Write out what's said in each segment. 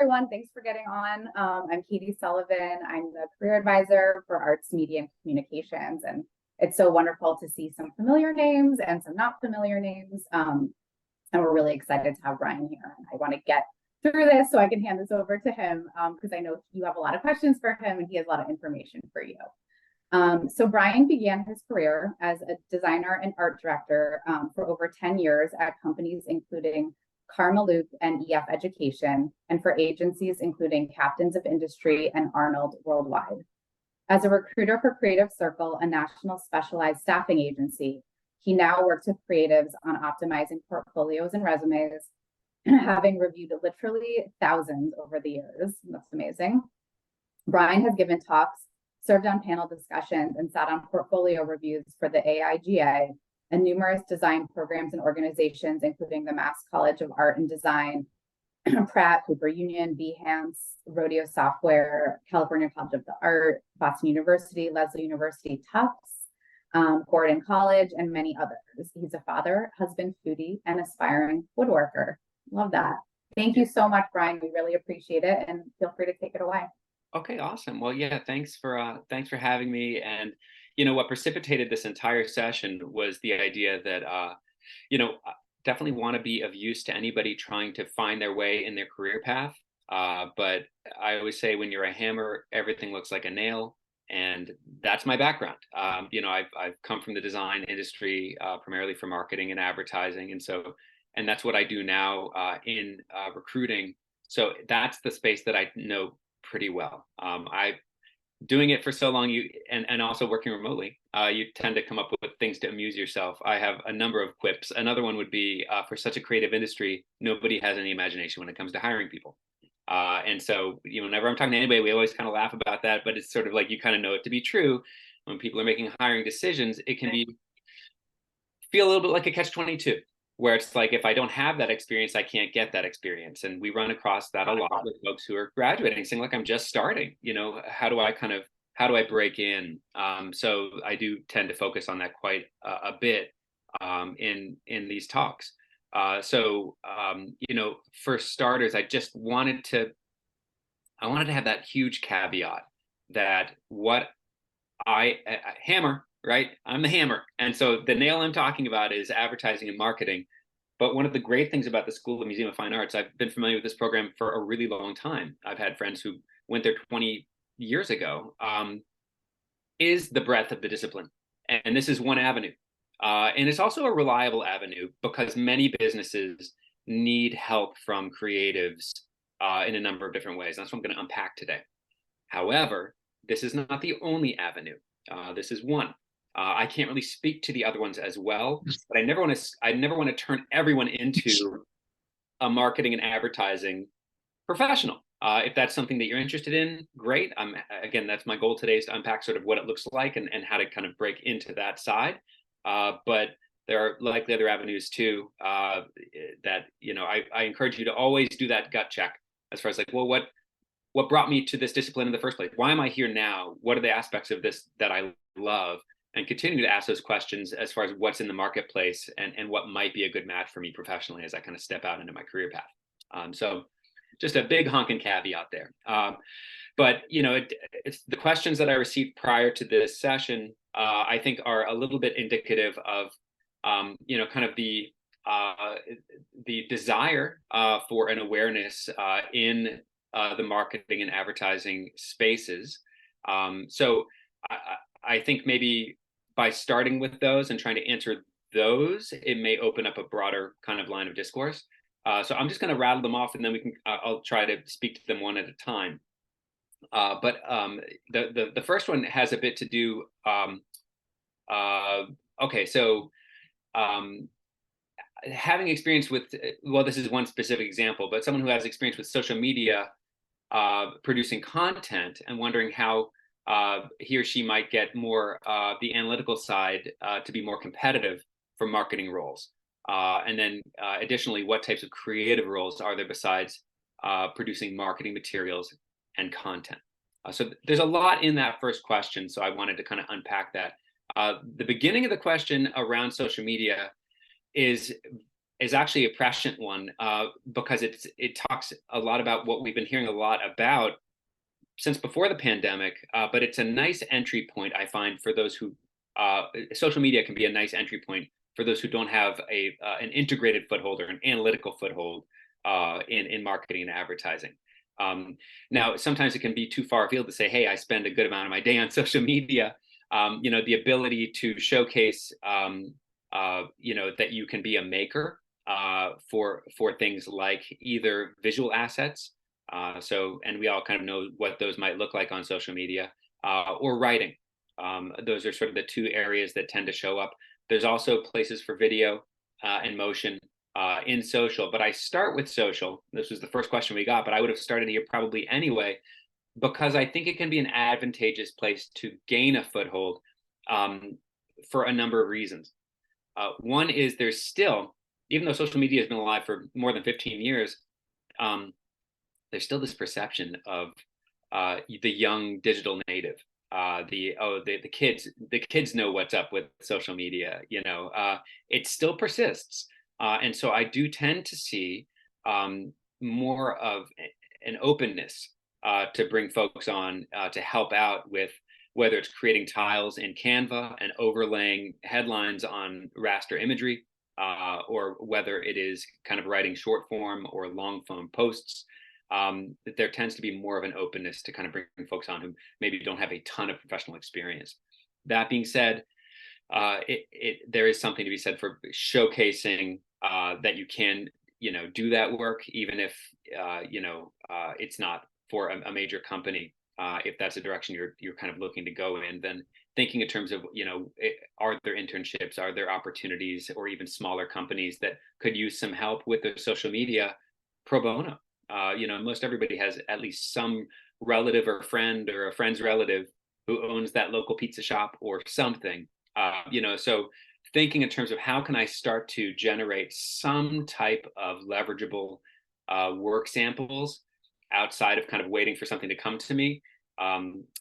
everyone. Thanks for getting on. I'm Katie Sullivan. I'm the career advisor for Arts, Media, and Communications. And it's so wonderful to see some familiar names and some not familiar names. And we're really excited to have Brian here. And I want to get through this so I can hand this over to him because I know you have a lot of questions for him and he has a lot of information for you. So Brian began his career as a designer and art director for over 10 years at companies including Karma and EF Education, and for agencies including Captains of Industry and Arnold Worldwide. As a recruiter for Creative Circle, a national specialized staffing agency, he now works with creatives on optimizing portfolios and resumes, having reviewed literally thousands over the years. That's amazing. Brian has given talks, served on panel discussions, and sat on portfolio reviews for the AIGA and numerous design programs and organizations, including the Mass College of Art and Design, Pratt, Cooper Union, Behance, Rodeo Software, California College of the Art, Boston University, Lesley University, Tufts, Gordon College, and many others. He's a father, husband, foodie, and aspiring woodworker. Love that. Thank you so much, Brian. We really appreciate it, and feel free to take it away. Okay, awesome. Well, yeah, thanks for having me. And what precipitated this entire session was the idea that definitely want to be of use to anybody trying to find their way in their career path. But I always say, when you're a hammer, everything looks like a nail, and that's my background. I've come from the design industry, primarily for marketing and advertising, and that's what I do now in recruiting. So that's the space that I know pretty well. I doing it for so long, and also working remotely, you tend to come up with things to amuse yourself. I have a number of quips. Another one would be, for such a creative industry, nobody has any imagination when it comes to hiring people. And so, whenever I'm talking to anybody, we always kind of laugh about that, but it's sort of like, you kind of know it to be true. When people are making hiring decisions, it can feel a little bit like a catch-22. Where it's like, if I don't have that experience, I can't get that experience. And we run across that a lot with folks who are graduating, saying, look, I'm just starting, how do I break in? So I do tend to focus on that quite a bit in these talks. So for starters, I just wanted to have that huge caveat that hammer, right? I'm the hammer. And so the nail I'm talking about is advertising and marketing. But one of the great things about the School of Museum of Fine Arts, I've been familiar with this program for a really long time. I've had friends who went there 20 years ago, is the breadth of the discipline. And this is one avenue. And it's also a reliable avenue because many businesses need help from creatives in a number of different ways. That's what I'm going to unpack today. However, this is not the only avenue. This is one. I can't really speak to the other ones as well, but I never want to turn everyone into a marketing and advertising professional. If that's something that you're interested in, great. Again, that's my goal today, is to unpack sort of what it looks like and how to kind of break into that side. But there are likely other avenues too that I encourage you to always do that gut check as far as like, well, what brought me to this discipline in the first place? Why am I here now? What are the aspects of this that I love? And continue to ask those questions as far as what's in the marketplace and what might be a good match for me professionally as I kind of step out into my career path. So just a big honking caveat there. But it's the questions that I received prior to this session, I think are a little bit indicative of, kind of the desire for an awareness in the marketing and advertising spaces. So I think maybe by starting with those and trying to answer those, it may open up a broader kind of line of discourse. So I'm just going to rattle them off, and then I'll try to speak to them one at a time. But the first one has a bit to do. Okay, so having experience with, well, this is one specific example, but someone who has experience with social media, producing content, and wondering how he or she might get more the analytical side to be more competitive for marketing roles. And then additionally, what types of creative roles are there besides producing marketing materials and content? So there's a lot in that first question, so I wanted to kind of unpack that. The beginning of the question around social media is is actually a prescient one, because it talks a lot about what we've been hearing a lot about since before the pandemic, but it's a nice entry point, I find, for those who social media can be a nice entry point for those who don't have an integrated foothold or an analytical foothold in marketing and advertising. Now, sometimes it can be too far afield to say, "Hey, I spend a good amount of my day on social media." The ability to showcase, that you can be a maker for things like either visual assets. And we all kind of know what those might look like on social media, or writing. Those are sort of the two areas that tend to show up. There's also places for video and motion in social, but I start with social. This was the first question we got, but I would have started here probably anyway, because I think it can be an advantageous place to gain a foothold, for a number of reasons. One is there's still, even though social media has been alive for more than 15 years, there's still this perception of the young digital native. The kids know what's up with social media. It still persists, and so I do tend to see more of an openness to bring folks on to help out with whether it's creating tiles in Canva and overlaying headlines on raster imagery, or whether it is kind of writing short form or long form posts. That there tends to be more of an openness to kind of bring folks on who maybe don't have a ton of professional experience. That being said, there is something to be said for showcasing that you can, do that work, even if it's not for a major company. If that's a direction you're kind of looking to go in, then thinking in terms of, are there internships, are there opportunities, or even smaller companies that could use some help with their social media pro bono. Most everybody has at least some relative or friend or a friend's relative who owns that local pizza shop or something. So thinking in terms of how can I start to generate some type of leverageable work samples outside of kind of waiting for something to come to me.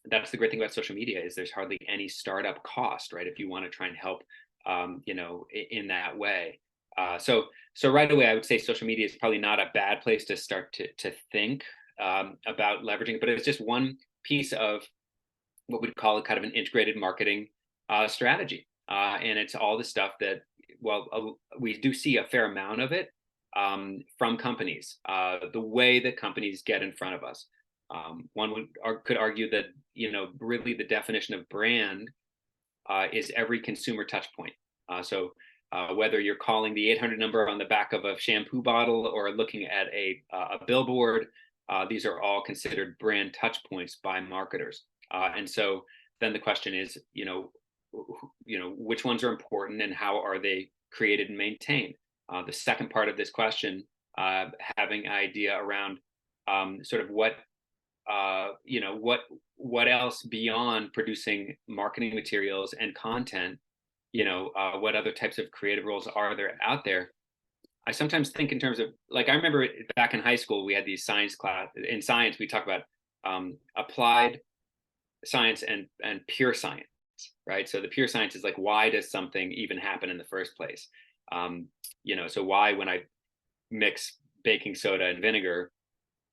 That's the great thing about social media is there's hardly any startup cost, right? If you want to try and help, in that way. So right away, I would say social media is probably not a bad place to start to think about leveraging, but it's just one piece of what we'd call kind of an integrated marketing strategy. And it's all the stuff that, we do see a fair amount of it from companies, the way that companies get in front of us. One could argue that, really the definition of brand is every consumer touch point. So whether you're calling the 800 number on the back of a shampoo bottle or looking at a billboard, these are all considered brand touch points by marketers. And so then the question is, which ones are important and how are they created and maintained? The second part of this question, having an idea around sort of what else beyond producing marketing materials and content, what other types of creative roles are there out there? I sometimes think in terms of, like, I remember back in high school, we had these science class. In science, we talk about applied science and pure science, right? So the pure science is like, why does something even happen in the first place? So why, when I mix baking soda and vinegar,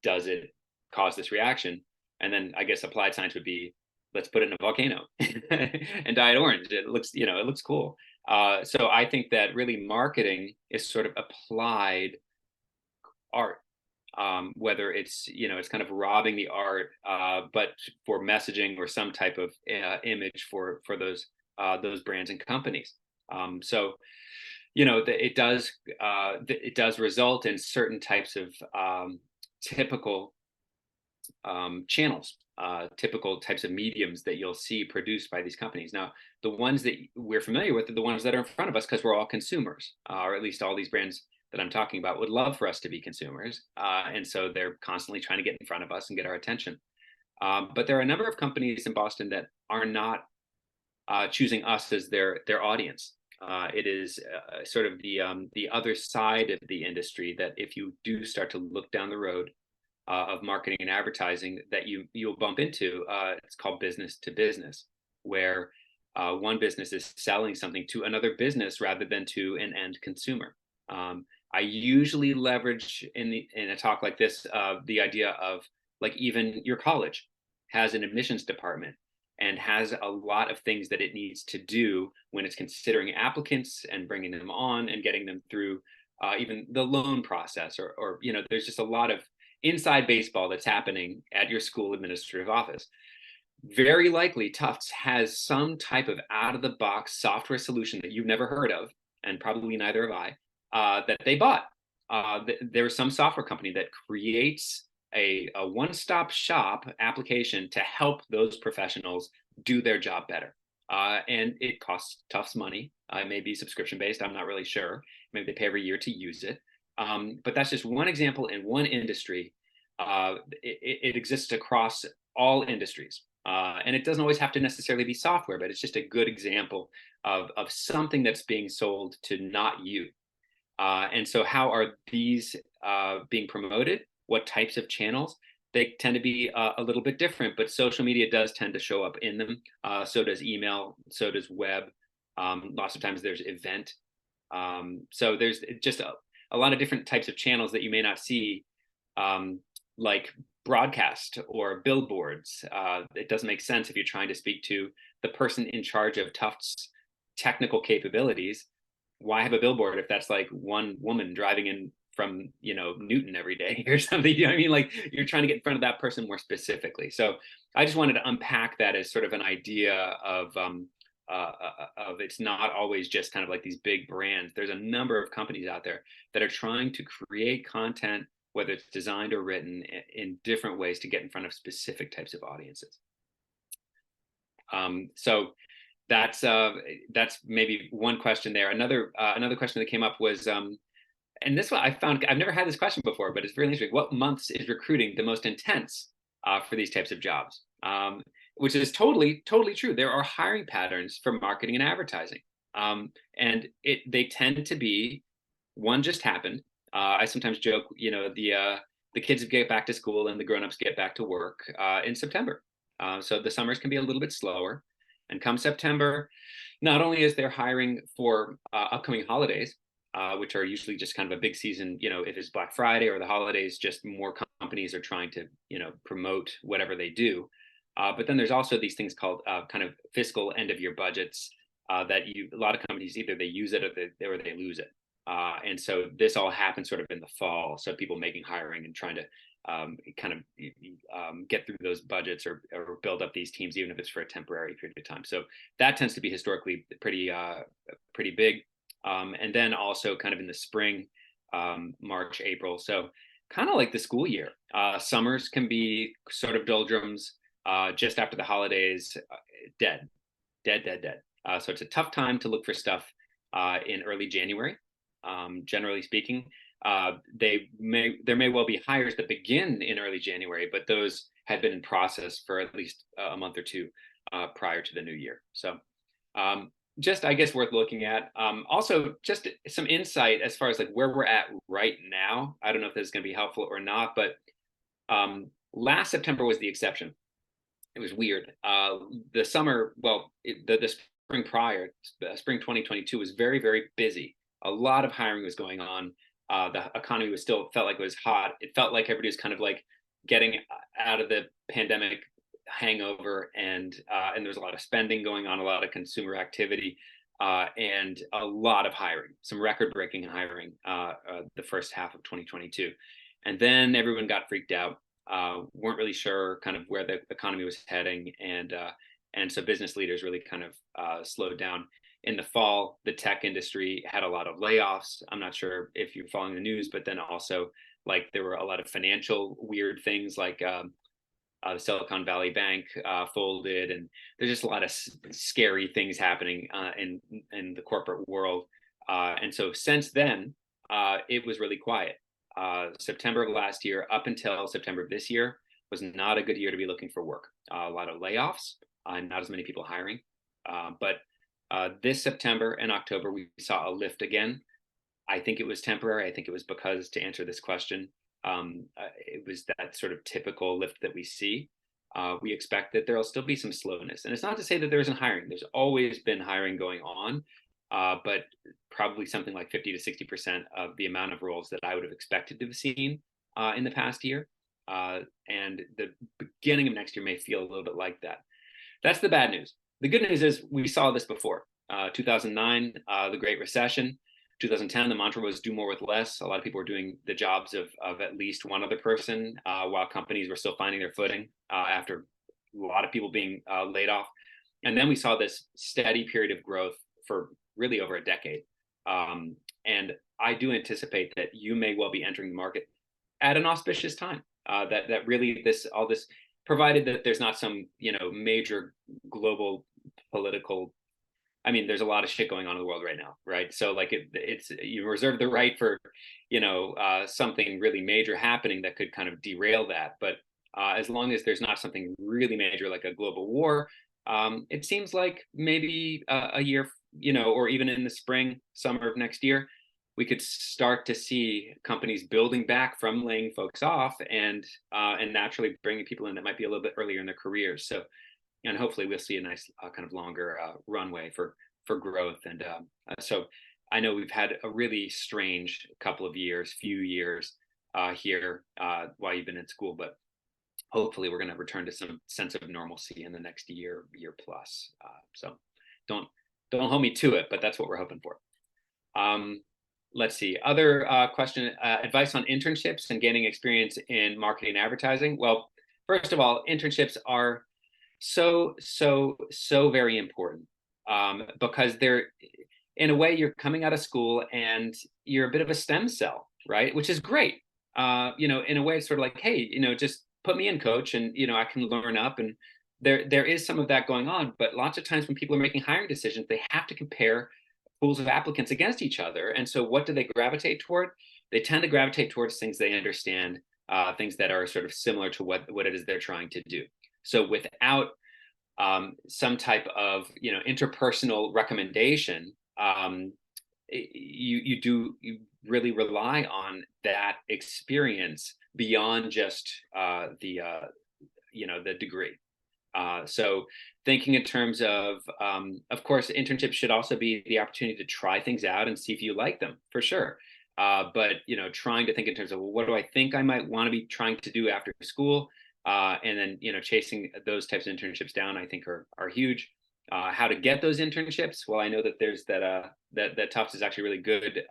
does it cause this reaction? And then I guess applied science would be, let's put it in a volcano and dye it orange. It looks cool. So I think that really marketing is sort of applied art, whether it's, it's kind of robbing the art, but for messaging or some type of image for those brands and companies. It does result in certain types of typical channels, typical types of mediums that you'll see produced by these companies. Now, the ones that we're familiar with are the ones that are in front of us because we're all consumers, or at least all these brands that I'm talking about would love for us to be consumers. And so they're constantly trying to get in front of us and get our attention. But there are a number of companies in Boston that are not choosing us as their audience. It is sort of the other side of the industry that if you do start to look down the road of marketing and advertising, that you'll bump into. It's called business to business, where one business is selling something to another business rather than to an end consumer. I usually leverage in a talk like this the idea of like even your college has an admissions department and has a lot of things that it needs to do when it's considering applicants and bringing them on and getting them through even the loan process, or there's just a lot of inside baseball that's happening at your school administrative office. Very likely Tufts has some type of out of the box software solution that you've never heard of, and probably neither have I, that they bought. There's some software company that creates a one-stop shop application to help those professionals do their job better. And it costs Tufts money. It may be subscription based. I'm not really sure. Maybe they pay every year to use it. But that's just one example in one industry. It exists across all industries. And it doesn't always have to necessarily be software, but it's just a good example of something that's being sold to not you. And so how are these being promoted? What types of channels? They tend to be a little bit different, but social media does tend to show up in them. So does email, so does web. Lots of times there's event. So there's just a lot of different types of channels that you may not see, like broadcast or billboards. It doesn't make sense if you're trying to speak to the person in charge of Tufts technical capabilities. Why have a billboard if that's like one woman driving in from Newton every day or something? You know what I mean? Like you're trying to get in front of that person more specifically. So I just wanted to unpack that as sort of an idea of it's not always just kind of like these big brands. There's a number of companies out there that are trying to create content, whether it's designed or written, in different ways to get in front of specific types of audiences. So that's maybe one question there. Another question that came up was, and this one I found, I've never had this question before, but it's really interesting. What months is recruiting the most intense for these types of jobs? Which is totally true. There are hiring patterns for marketing and advertising, and they tend to be, one just happened. I sometimes joke, the kids get back to school and the grown-ups get back to work in September. So the summers can be a little bit slower. And come September, not only is there hiring for upcoming holidays, which are usually just kind of a big season, if it's Black Friday or the holidays, just more companies are trying to, promote whatever they do. But then there's also these things called kind of fiscal end of year budgets that a lot of companies, either they use it or they lose it. And so this all happens sort of in the fall. So people making hiring and trying to kind of get through those budgets or build up these teams, even if it's for a temporary period of time. So that tends to be historically pretty big. And then also kind of in the spring, March, April. So kind of like the school year. Summers can be sort of doldrums. Just after the holidays, dead. So it's a tough time to look for stuff in early January. Generally speaking, there may well be hires that begin in early January, but those had been in process for at least a month or two prior to the new year. So just, I guess, worth looking at. Also, just some insight as far as like where we're at right now. I don't know if this is going to be helpful or not, but last September was the exception. It was weird. The summer, the spring prior, spring 2022 was very, very busy. A lot of hiring was going on. The economy felt like it was hot. It felt like everybody was kind of like getting out of the pandemic hangover, and there was a lot of spending going on, a lot of consumer activity, and a lot of hiring, some record-breaking hiring the first half of 2022. And then everyone got freaked out, weren't really sure kind of where the economy was heading, and so business leaders really kind of slowed down. In the fall, the tech industry had a lot of layoffs. I'm not sure if you're following the news, but then also like there were a lot of financial weird things, like the Silicon Valley Bank folded, and there's just a lot of scary things happening in the corporate world. And so since then, it was really quiet. September of last year up until September of this year was not a good year to be looking for work. A lot of layoffs, not as many people hiring, but this September and October, we saw a lift again. I think it was temporary. I think it was because, to answer this question, it was that sort of typical lift that we see. We expect that there'll still be some slowness. And it's not to say that there isn't hiring. There's always been hiring going on. but probably something like 50 to 60% of the amount of roles that I would have expected to have seen in the past year. And the beginning of next year may feel a little bit like that. That's the bad news. The good news is we saw this before. 2009, the Great Recession. 2010, the mantra was do more with less. A lot of people were doing the jobs of at least one other person, while companies were still finding their footing after a lot of people being laid off. And then we saw this steady period of growth for really over a decade. And I do anticipate that you may well be entering the market at an auspicious time. That really all this, provided that there's not some major global political. I mean, there's a lot of shit going on in the world right now, right? So like it's you reserve the right for something really major happening that could kind of derail that. But as long as there's not something really major like a global war, it seems like maybe a year, or even in the spring, summer of next year, we could start to see companies building back from laying folks off and naturally bringing people in that might be a little bit earlier in their careers. So, and hopefully we'll see a nice kind of longer runway for growth. And so I know we've had a really strange few years here while you've been in school, but hopefully we're going to return to some sense of normalcy in the next year plus. So don't hold me to it, but that's what we're hoping for. Let's see. Other question, advice on internships and gaining experience in marketing and advertising. Well, first of all, internships are so very important because they're, in a way, you're coming out of school and you're a bit of a stem cell, right? Which is great. In a way, it's sort of like, hey, just put me in, coach, and I can learn up. And there is some of that going on. But lots of times when people are making hiring decisions, they have to compare pools of applicants against each other. And so what do they gravitate toward? They tend to gravitate towards things they understand, things that are sort of similar to what it is they're trying to do. So without some type of interpersonal recommendation, you really rely on that experience beyond just the degree. So thinking in terms of course, internships should also be the opportunity to try things out and see if you like them, for sure. But trying to think in terms of, well, what do I think I might want to be trying to do after school? And then chasing those types of internships down, I think are huge. How to get those internships? Well, I know that there's that Tufts is actually really good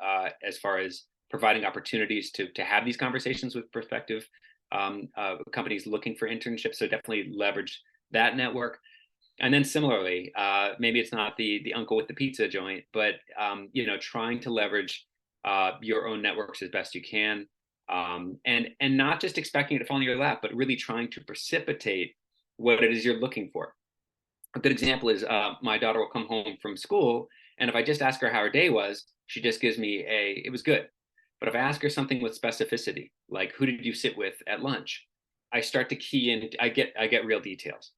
as far as providing opportunities to have these conversations with prospective companies looking for internships. So definitely leverage that network. And then similarly, maybe it's not the uncle with the pizza joint, but trying to leverage your own networks as best you can, and not just expecting it to fall in your lap, but really trying to precipitate what it is you're looking for. A good example is my daughter will come home from school, and if I just ask her how her day was, she just gives me it was good. But if I ask her something with specificity, like who did you sit with at lunch, I start to key in. I get real details.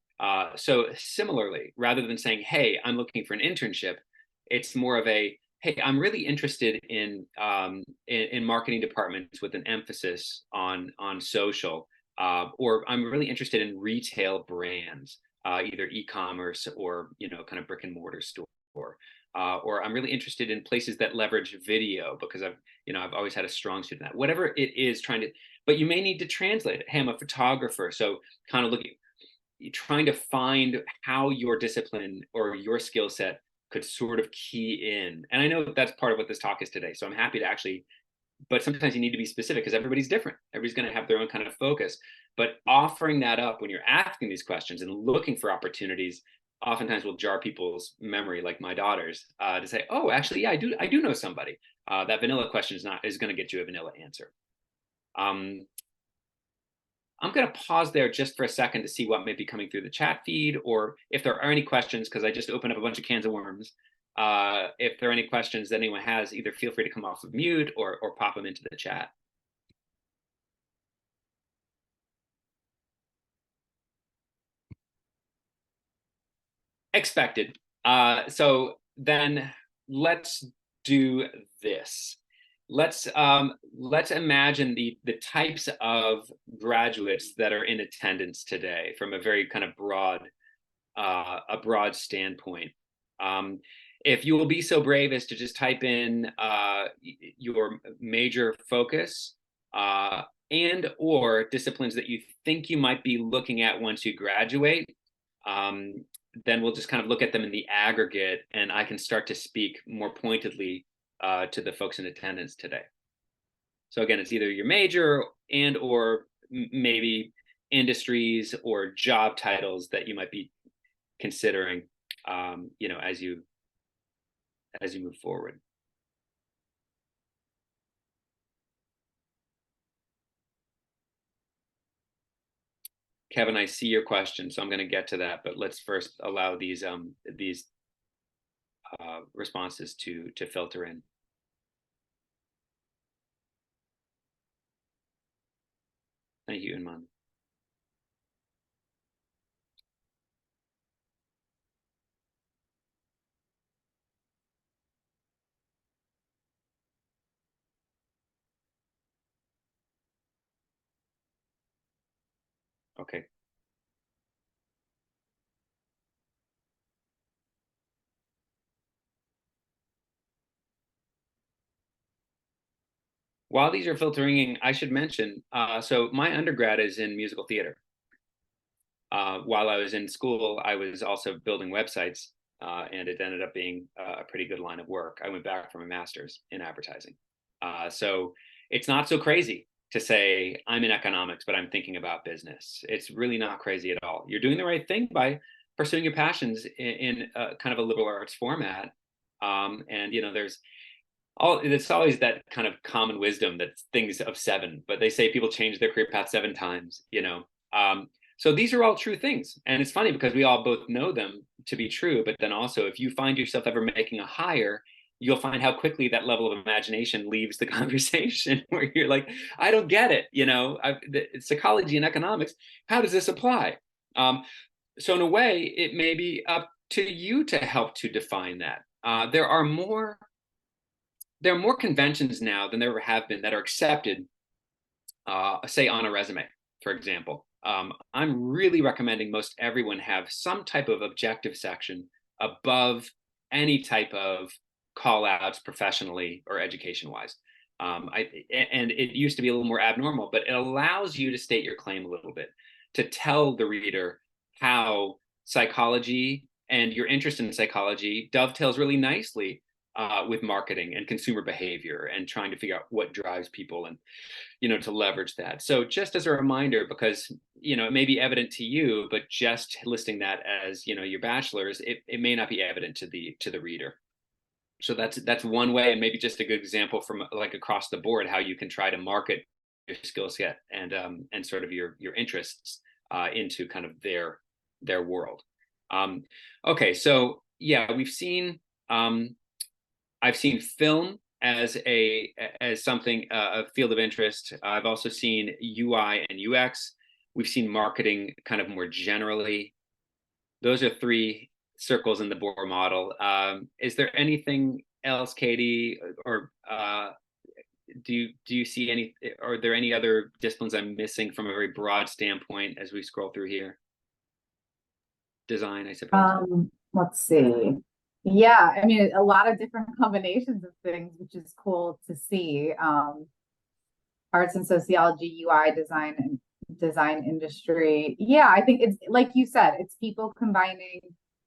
So similarly, rather than saying, "Hey, I'm looking for an internship," it's more of a, "Hey, I'm really interested in marketing departments with an emphasis on social, or I'm really interested in retail brands, either e-commerce or kind of brick and mortar store." Or I'm really interested in places that leverage video because I've always had a strong suit in that. Whatever it is, but you may need to translate it. Hey, I'm a photographer, so kind of trying to find how your discipline or your skill set could sort of key in. And I know that's part of what this talk is today. So I'm happy to actually, but sometimes you need to be specific because everybody's different. Everybody's going to have their own kind of focus. But offering that up when you're asking these questions and looking for opportunities oftentimes will jar people's memory, like my daughter's, to say, "Oh, actually, yeah, I do know somebody." That vanilla question is going to get you a vanilla answer. I'm going to pause there just for a second to see what may be coming through the chat feed, or if there are any questions, because I just opened up a bunch of cans of worms. If there are any questions that anyone has, either feel free to come off of mute or pop them into the chat. Expected. So then let's do this. Let's imagine the types of graduates that are in attendance today from a very kind of broad standpoint. if you will be so brave as to just type in your major focus and or disciplines that you think you might be looking at once you graduate, then we'll just kind of look at them in the aggregate, and I can start to speak more pointedly to the folks in attendance today. So again, it's either your major and or maybe industries or job titles that you might be considering, as you move forward. Kevin, I see your question, so I'm going to get to that, but let's first allow these responses to filter in. Thank you, Inman. Okay. While these are filtering in, I should mention, so my undergrad is in musical theater. While I was in school, I was also building websites, and it ended up being a pretty good line of work. I went back for my master's in advertising. So it's not so crazy to say I'm in economics, but I'm thinking about business. It's really not crazy at all. You're doing the right thing by pursuing your passions in kind of a liberal arts format. And it's always that kind of common wisdom that things of seven, but they say people change their career path 7 times, So these are all true things. And it's funny because we all both know them to be true, but then also if you find yourself ever making a hire, you'll find how quickly that level of imagination leaves the conversation where you're like, I don't get it. Psychology and economics, how does this apply? So in a way, it may be up to you to help to define that. There are more conventions now than there ever have been that are accepted, say on a resume, for example. I'm really recommending most everyone have some type of objective section above any type of call outs professionally or education wise. And it used to be a little more abnormal, but it allows you to state your claim a little bit, to tell the reader how psychology and your interest in psychology dovetails really nicely with marketing and consumer behavior and trying to figure out what drives people and, to leverage that. So just as a reminder, because, it may be evident to you, but just listing that as, your bachelor's, it may not be evident to the reader. So that's one way, and maybe just a good example from like across the board, how you can try to market your skill set and sort of your interests into kind of their world. Okay, so yeah, I've seen film as something, a field of interest. I've also seen UI and UX. We've seen marketing kind of more generally. Those are 3 circles in the Bohr model. Is there anything else, Katie, or do you see any? Are there any other disciplines I'm missing from a very broad standpoint as we scroll through here? Design, I suppose. Let's see. Yeah, I mean, a lot of different combinations of things, which is cool to see. Arts and sociology, UI, design, and design industry. Yeah, I think it's like you said, it's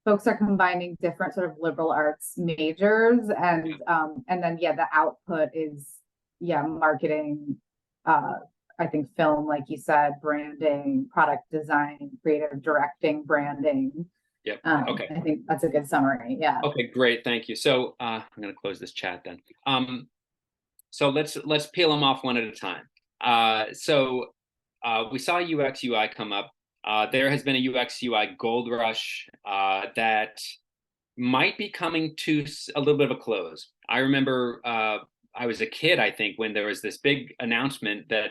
folks are combining different sort of liberal arts majors, and then the output is marketing, I think film, like you said, branding, product design, creative directing, branding. Yep. Okay. I think that's a good summary. Yeah. Okay, great. Thank you. So I'm going to close this chat then. So let's peel them off one at a time. We saw UX UI come up. There has been a UX UI gold rush that might be coming to a little bit of a close. I remember I was a kid, I think, when there was this big announcement that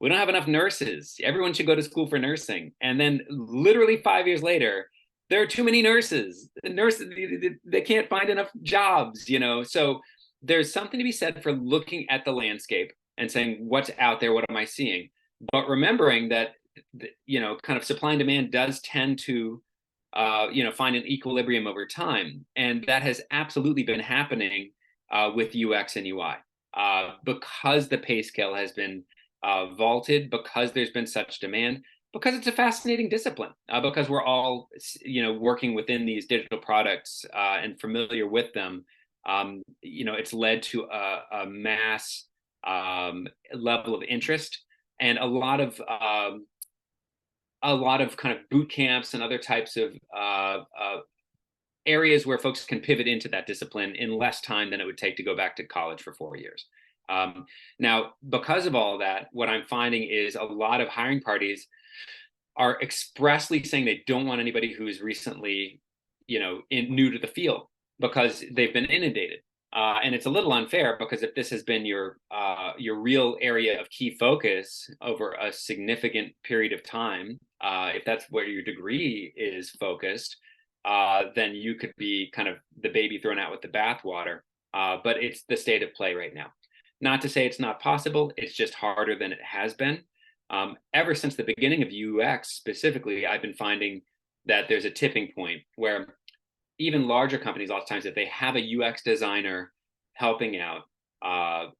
we don't have enough nurses. Everyone should go to school for nursing. And then literally 5 years later, there are too many nurses. They can't find enough jobs, So there's something to be said for looking at the landscape and saying, what's out there? What am I seeing? But remembering that, kind of supply and demand does tend to find an equilibrium over time. And that has absolutely been happening with UX and UI because the pay scale has been vaulted, because there's been such demand, because it's a fascinating discipline, because we're all, working within these digital products and familiar with them. It's led to a mass level of interest and a lot of kind of boot camps and other types of areas where folks can pivot into that discipline in less time than it would take to go back to college for 4 years. Now, because of all that, what I'm finding is a lot of hiring parties are expressly saying they don't want anybody who's recently, new to the field because they've been inundated. And it's a little unfair because if this has been your real area of key focus over a significant period of time, if that's where your degree is focused, then you could be kind of the baby thrown out with the bathwater. But it's the state of play right now. Not to say it's not possible, it's just harder than it has been. Ever since the beginning of UX specifically, I've been finding that there's a tipping point where even larger companies, lots of times, if they have a UX designer helping out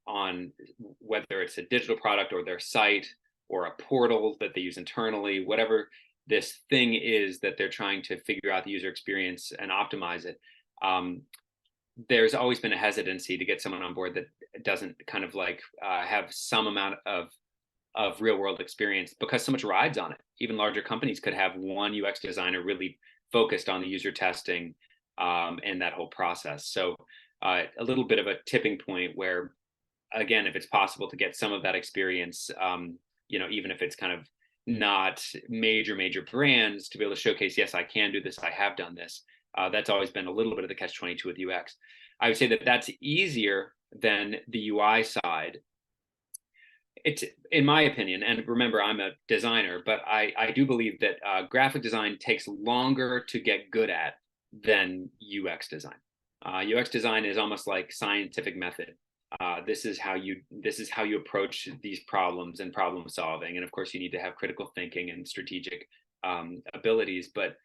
on whether it's a digital product or their site or a portal that they use internally, whatever this thing is that they're trying to figure out the user experience and optimize it, there's always been a hesitancy to get someone on board that doesn't kind of like have some amount of real world experience because so much rides on it. Even larger companies could have one UX designer really focused on the user testing and that whole process. So a little bit of a tipping point where, again, if it's possible to get some of that experience, even if it's kind of not major brands, to be able to showcase, yes, I can do this, I have done this. That's always been a little bit of the catch-22 with UX. I would say that that's easier than the UI side. It's, in my opinion, and remember, I'm a designer, but I do believe that graphic design takes longer to get good at than UX design. UX design is almost like scientific method. This is how you approach these problems and problem solving, and of course, you need to have critical thinking and strategic abilities. But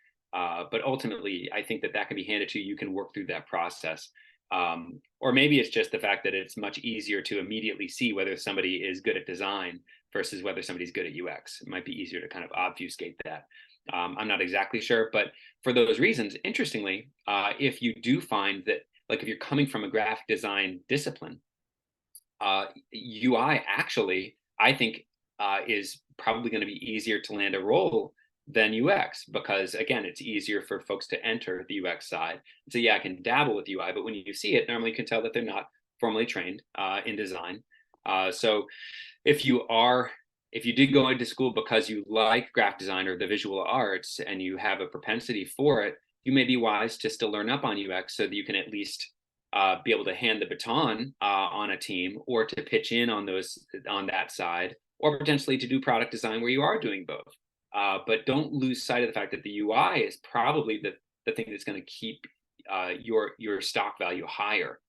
ultimately, I think that can be handed to you. You can work through that process. Or maybe it's just the fact that it's much easier to immediately see whether somebody is good at design versus whether somebody's good at UX. It might be easier to kind of obfuscate that. I'm not exactly sure, but for those reasons, interestingly, if you do find that, like if you're coming from a graphic design discipline, UI actually, I think, is probably going to be easier to land a role than UX, because again, it's easier for folks to enter the UX side. So yeah, I can dabble with UI, but when you see it, normally you can tell that they're not formally trained in design. So if you did go into school because you like graphic design or the visual arts and you have a propensity for it, you may be wise to still learn up on UX so that you can at least be able to hand the baton on a team, or to pitch in on that side, or potentially to do product design where you are doing both. But don't lose sight of the fact that the UI is probably the thing that's going to keep your stock value higher,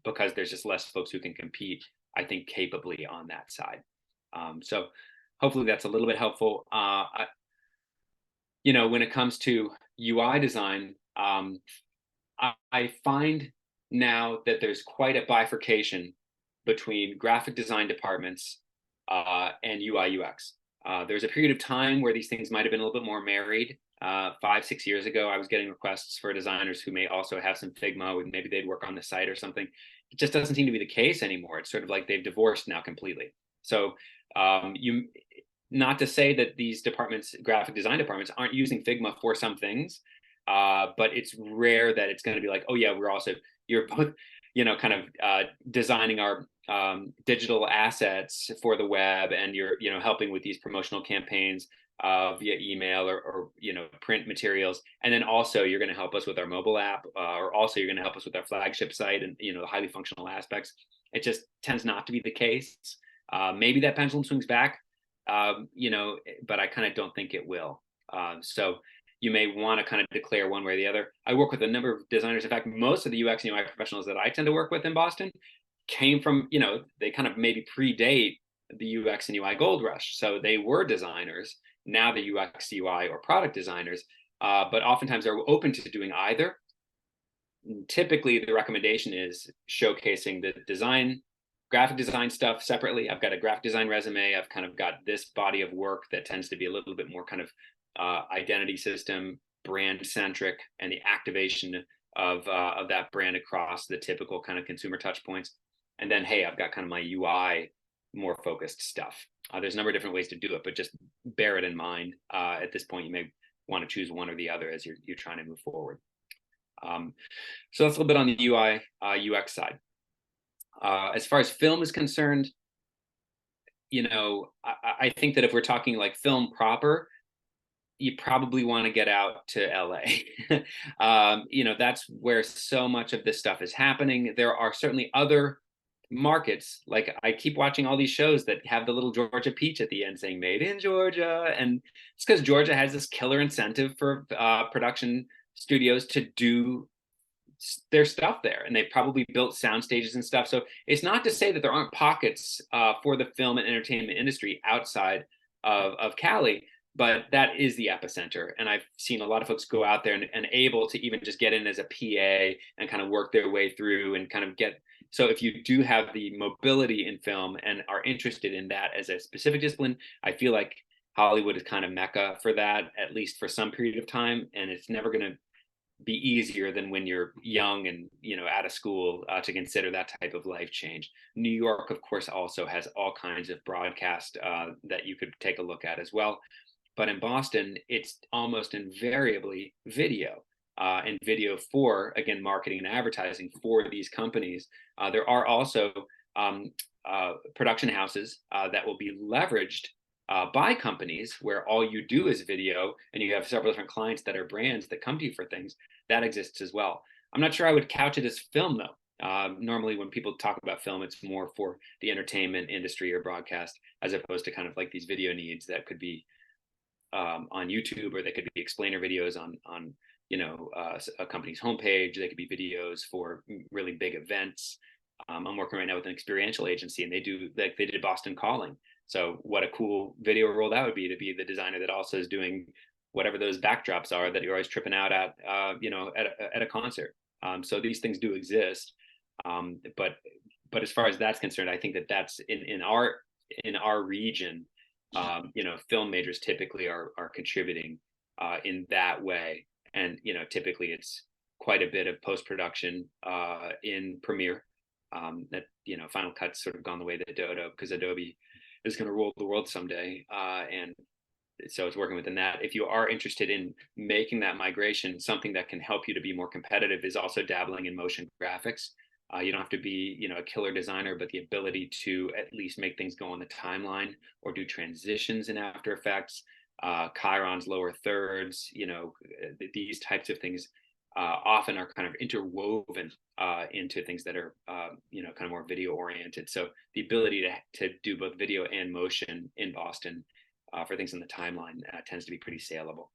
because there's just less folks who can compete, I think, capably on that side. So hopefully that's a little bit helpful. When it comes to UI design, I find now that there's quite a bifurcation between graphic design departments and UI UX. There's a period of time where these things might have been a little bit more married. 5-6 years ago, I was getting requests for designers who may also have some Figma, maybe they'd work on the site or something. It just doesn't seem to be the case anymore. It's sort of like they've divorced now completely. So not to say that these departments, graphic design departments, aren't using Figma for some things, but it's rare that it's going to be like, oh yeah, you're both, kind of designing our digital assets for the web, and you're, helping with these promotional campaigns via email or print materials, and then also you're going to help us with our mobile app, or also you're going to help us with our flagship site and the highly functional aspects. It just tends not to be the case. Maybe that pendulum swings back, but I kind of don't think it will. So you may want to kind of declare one way or the other. I work with a number of designers. In fact, most of the UX and UI professionals that I tend to work with in Boston came from, they kind of maybe predate the UX and UI gold rush. So they were designers. Now the UX, UI, or product designers. but oftentimes they're open to doing either. Typically, the recommendation is showcasing the design, graphic design stuff separately. I've got a graphic design resume. I've kind of got this body of work that tends to be a little bit more kind of identity system, brand centric, and the activation of that brand across the typical kind of consumer touch points. And then, hey, I've got kind of my UI more focused stuff. There's a number of different ways to do it, but just bear it in mind. At this point, you may want to choose one or the other as you're trying to move forward. So that's a little bit on the UI UX side. As far as film is concerned, I think that if we're talking like film proper, you probably want to get out to LA. That's where so much of this stuff is happening. There are certainly other markets. Like I keep watching all these shows that have the little Georgia peach at the end saying "Made in Georgia," and it's because Georgia has this killer incentive for production studios to do their stuff there, and they've probably built sound stages and stuff. So it's not to say that there aren't pockets for the film and entertainment industry outside of Cali, but that is the epicenter. And I've seen a lot of folks go out there and able to even just get in as a PA and kind of work their way through and kind of get. So if you do have the mobility in film and are interested in that as a specific discipline, I feel like Hollywood is kind of mecca for that, at least for some period of time. And it's never going to be easier than when you're young and out of school to consider that type of life change. New York, of course, also has all kinds of broadcast that you could take a look at as well. But in Boston, it's almost invariably video. And video for, again, marketing and advertising for these companies. There are also production houses that will be leveraged by companies where all you do is video and you have several different clients that are brands that come to you for things. That exists as well. I'm not sure I would couch it as film though. Normally when people talk about film, it's more for the entertainment industry or broadcast, as opposed to kind of like these video needs that could be on YouTube, or they could be explainer videos on a company's homepage. They could be videos for really big events. I'm working right now with an experiential agency, and they did Boston Calling. So what a cool video role that would be, to be the designer that also is doing whatever those backdrops are that you're always tripping out at, at a concert. So these things do exist. But as far as that's concerned, I think that's in our region. Film majors typically are contributing in that way, and typically it's quite a bit of post-production in Premiere. That Final Cut's sort of gone the way that Adobe, because Adobe is going to rule the world someday, and so it's working within that. If you are interested in making that migration, something that can help you to be more competitive is also dabbling in motion graphics. You don't have to be, a killer designer, but the ability to at least make things go on the timeline or do transitions in After Effects, chirons, lower thirds, these types of things often are kind of interwoven into things that are, kind of more video oriented. So the ability to do both video and motion in Boston for things in the timeline tends to be pretty saleable.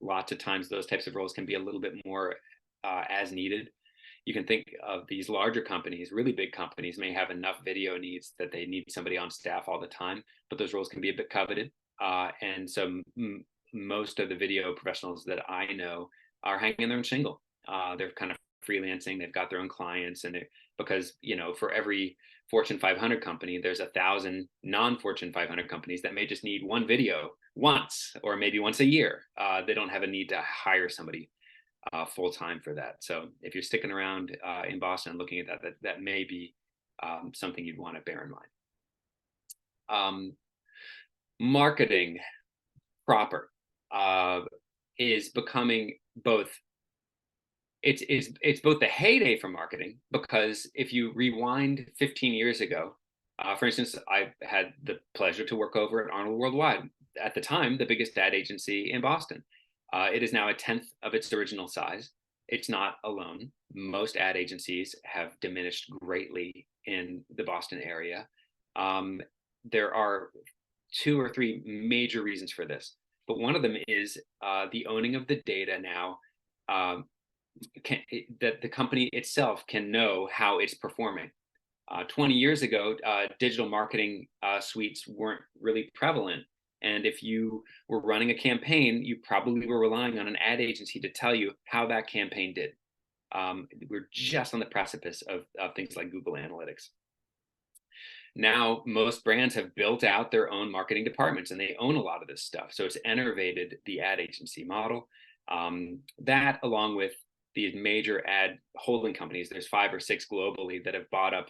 Lots of times those types of roles can be a little bit more as needed. You can think of these larger companies, really big companies may have enough video needs that they need somebody on staff all the time, but those roles can be a bit coveted. And so most of the video professionals that I know are hanging their own shingle. They're kind of freelancing. They've got their own clients, and because for every Fortune 500 company, there's 1,000 non-Fortune 500 companies that may just need one video once, or maybe once a year. They don't have a need to hire somebody full time for that. So if you're sticking around in Boston looking at that may be something you'd want to bear in mind. Marketing proper is becoming both. It's both the heyday for marketing, because if you rewind 15 years ago, for instance, I had the pleasure to work over at Arnold Worldwide, at the time the biggest ad agency in Boston. It is now a tenth of its original size. It's not alone. Most ad agencies have diminished greatly in the Boston area. There are 2 or 3 major reasons for this, but one of them is the owning of the data now. That the company itself can know how it's performing. 20 years ago, digital marketing suites weren't really prevalent. And if you were running a campaign, you probably were relying on an ad agency to tell you how that campaign did. We're just on the precipice of things like Google Analytics. Now, most brands have built out their own marketing departments and they own a lot of this stuff. So it's enervated the ad agency model. That, along with these major ad holding companies, there's 5 or 6 globally that have bought up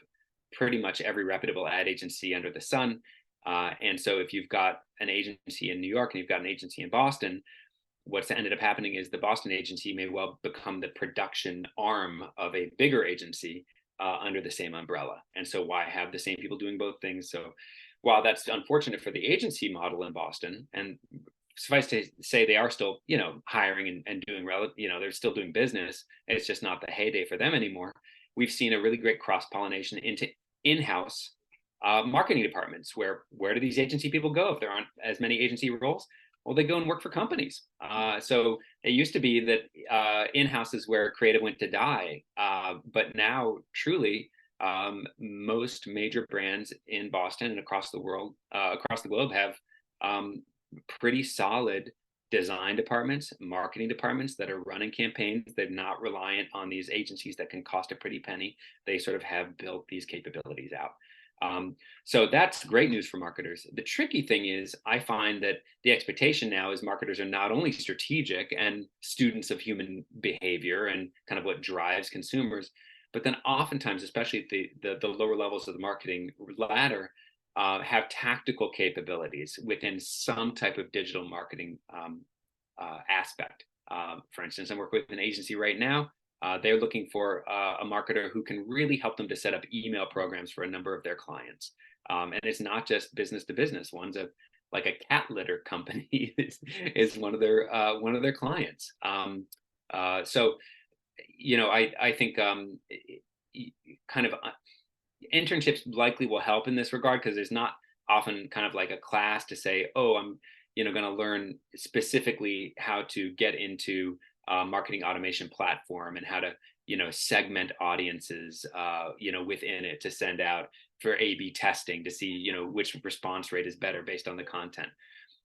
pretty much every reputable ad agency under the sun. And so if you've got an agency in New York and you've got an agency in Boston, what's ended up happening is the Boston agency may well become the production arm of a bigger agency under the same umbrella. And so why have the same people doing both things? So while that's unfortunate for the agency model in Boston, and suffice to say they are still, hiring and doing, they're still doing business. It's just not the heyday for them anymore. We've seen a really great cross-pollination into in-house marketing departments. Where do these agency people go if there aren't as many agency roles? Well, they go and work for companies. So it used to be that in-house is where creative went to die. But now, truly, most major brands in Boston and across the world, across the globe, have pretty solid design departments, marketing departments that are running campaigns. They're not reliant on these agencies that can cost a pretty penny. They sort of have built these capabilities out. So that's great news for marketers. The tricky thing is, I find that the expectation now is marketers are not only strategic and students of human behavior and kind of what drives consumers, but then oftentimes, especially at the lower levels of the marketing ladder, have tactical capabilities within some type of digital marketing aspect. For instance, I work with an agency right now. They're looking for a marketer who can really help them to set up email programs for a number of their clients. And it's not just business to business. One's like a cat litter company is one of their clients. So, I think kind of internships likely will help in this regard, because there's not often kind of like a class to say, oh, I'm going to learn specifically how to get into marketing automation platform and how to segment audiences within it to send out for A/B testing to see which response rate is better based on the content.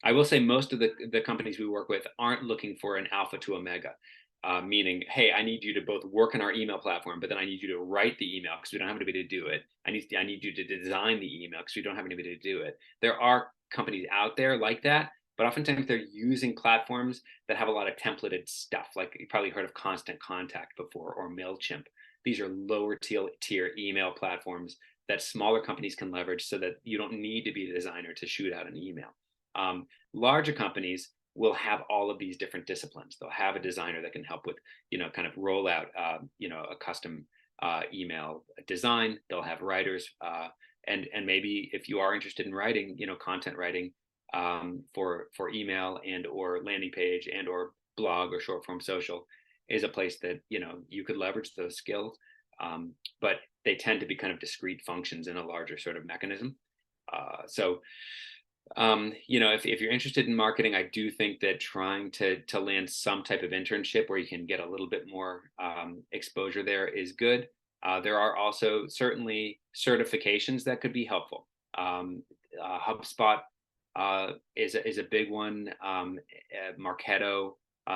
I will say most of the companies we work with aren't looking for an alpha to omega, meaning, hey, I need you to both work on our email platform, but then I need you to write the email because we don't have anybody to do it. I need you to design the email because we don't have anybody to do it. There are companies out there like that, but oftentimes they're using platforms that have a lot of templated stuff. Like, you probably heard of Constant Contact before, or MailChimp. These are lower tier email platforms that smaller companies can leverage so that you don't need to be a designer to shoot out an email. Larger companies will have all of these different disciplines. They'll have a designer that can help with, kind of roll out, a custom email design. They'll have writers, and maybe if you are interested in writing, content writing, for email and or landing page and or blog or short form social is a place that you could leverage those skills, but they tend to be kind of discrete functions in a larger sort of mechanism. If you're interested in marketing, I do think that trying to land some type of internship where you can get a little bit more exposure there is good. There are also certainly certifications that could be helpful. HubSpot is a big one. Marketo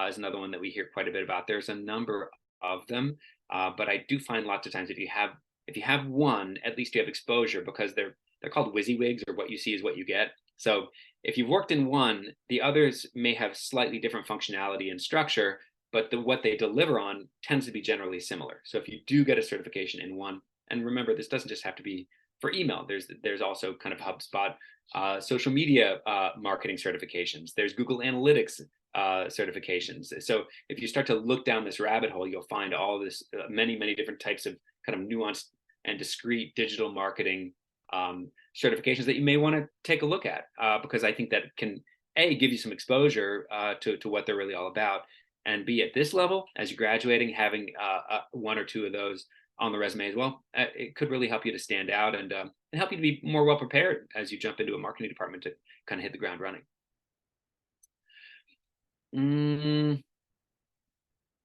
is another one that we hear quite a bit about. There's a number of them, but I do find lots of times if you have one, at least you have exposure, because they're called WYSIWYGs, or what you see is what you get. So if you've worked in one, the others may have slightly different functionality and structure, but what they deliver on tends to be generally similar. So if you do get a certification in one, and remember, this doesn't just have to be for email. There's also kind of HubSpot social media marketing certifications. There's Google Analytics certifications. So if you start to look down this rabbit hole, you'll find all this many different types of kind of nuanced and discrete digital marketing certifications that you may want to take a look at, because I think that can give you some exposure to what they're really all about, and B, at this level, as you're graduating, having one or two of those on the resume as well, it could really help you to stand out and help you to be more well prepared as you jump into a marketing department to kind of hit the ground running.